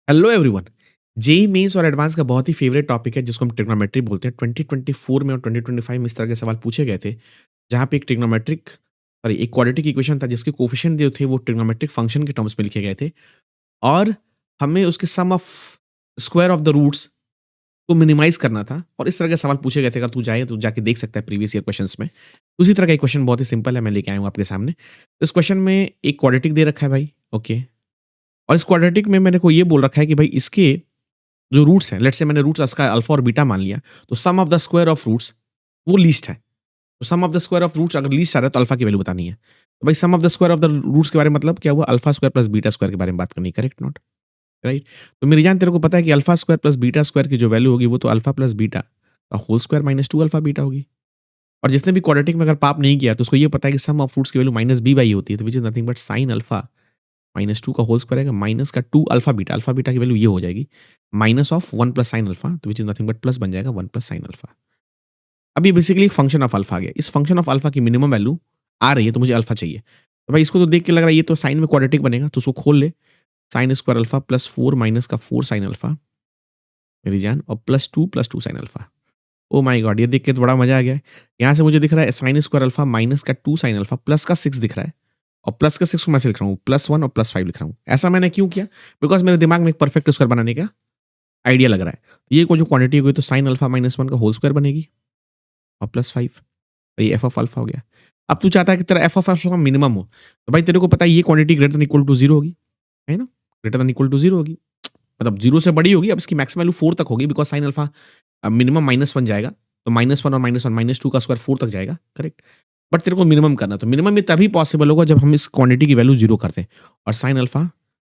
Hello everyone. JEE mains और advance का बहुत ही फेवरेट टॉपिक है जिसको हम ट्रिग्नोमेट्री बोलते हैं। 2024 में और 2025 में इस तरह के सवाल पूछे गए थे, जहाँ पे एक क्वाड्रेटिक इक्वेशन था जिसके कोएफिशिएंट जो थे वो ट्रिग्नोमेट्रिक फंक्शन के टर्म्स में लिखे गए थे और हमें उसके sum of square of the roots को मिनिमाइज़ करना था और इस तरह के सवाल पूछे गए थे। अगर तू चाहे तो जाके देख सकता है प्रीवियस ईयर क्वेश्चंस में। उसी तरह का एक क्वेश्चन बहुत ही सिंपल है, मैं लेके आया हूँ आपके सामने। इस क्वेश्चन में एक क्वाड्रेटिक दे रखा है भाई, ओके। और इस क्वाड्रेटिक में मैंने को ये बोल रखा है कि भाई इसके जो रूट्स हैं, लेट्स से मैंने रूट्स इसका अल्फा और बीटा मान लिया, तो sum of the square of roots वो लीस्ट है। तो sum of the square of roots अगर लीस्ट आ रहा है तो अल्फा की वैल्यू बतानी है। तो भाई sum of the square of the roots के बारे में मतलब क्या हुआ? Alpha square plus beta square के बारे में बात करनी है, करेक्ट नॉट? राइट? तो मेरी जान तेरे को पता है कि alpha square plus beta square की जो वैल्यू होगी वो तो अल्फा प्लस बीटा का whole square minus 2 alpha beta होगी। और जिसने भी क्वाड्रेटिक में अगर पाप नहीं किया तो उसको ये पता है कि सम ऑफ रूट्स की वैल्यू माइनस बी बाई होती है, तो which is nothing but sin alpha minus 2 का होल स्क्वायर आएगा माइनस का 2 अल्फा बीटा की वैल्यू ये हो जाएगी minus of 1 plus sine alpha, तो which is nothing but plus बन जाएगा 1 प्लस साइन अल्फा। अब ये बेसिकली एक फंक्शन ऑफ अल्फा आ गया। इस फंक्शन ऑफ अल्फा की मिनिमम वैल्यू आ रही है तो मुझे अल्फा चाहिए। तो भाई इसको तो देख के लग रहा है ये तो साइन में क्वाड्रेटिक बनेगा, तो उसको खोल ले। Sine square alpha plus 4 minus का 4 साइन अल्फा मेरी जान और plus 2 sine alpha. Oh my God! ये देख के तो बड़ा मजा आ गया है। यहाँ से मुझे दिख रहा है साइन स्क्वायर अल्फा माइनस का 2 साइन अल्फा प्लस का 6 दिख रहा है। और प्लस का 6 को मैं ऐसे लिख रहा हूँ +1 और +5 लिख रहा हूँ। ऐसा मैंने क्यों किया? बिकॉज़ मेरे दिमाग में एक परफेक्ट स्क्वायर बनाने का आइडिया लग रहा है। ये को जो क्वांटिटी हो गई तो साइन अल्फा माइनस 1 का होल स्क्वायर बनेगी और +5, तो ये एफ ऑफ अल्फा हो गया। अब तू चाहता है कि तेरा एफ ऑफ अल्फा मिनिमम हो, तो भाई तेरे को पता है ये quantity greater than equal to 0 होगी, है ना? ग्रेटर देन इक्वल टू 0 होगी। मतलब 0 से बड़ी होगी, अब इसकी मैक्सिमम वैल्यू 4 तक होगी बिकॉज़ साइन अल्फा मिनिमम -1 जाएगा, तो -1 और -1 -2 का स्क्वायर 4 तक जाएगा, करेक्ट? बट तेरे को मिनिमम करना है, तो मिनिमम ये तभी पॉसिबल होगा जब हम इस क्वांटिटी की वैल्यू 0 कर दें और साइन अल्फा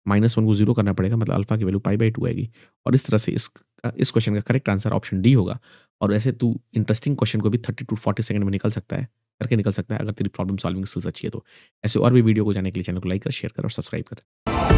-1 को 0 करना पड़ेगा, मतलब अल्फा की वैल्यू π/2 आएगी और इस तरह से इस क्वेश्चन का करेक्ट आंसर ऑप्शन डी होगा। और ऐसे तू इंटरेस्टिंग क्वेश्चन को भी 30 टू 40 सेकंड में करके निकल सकता है अगर तेरी प्रॉब्लम सॉल्विंग स्किल्स अच्छी है तो। ऐसे और भी वीडियो को जानने के लिए चैनल को लाइक कर, शेयर कर और सब्सक्राइब कर।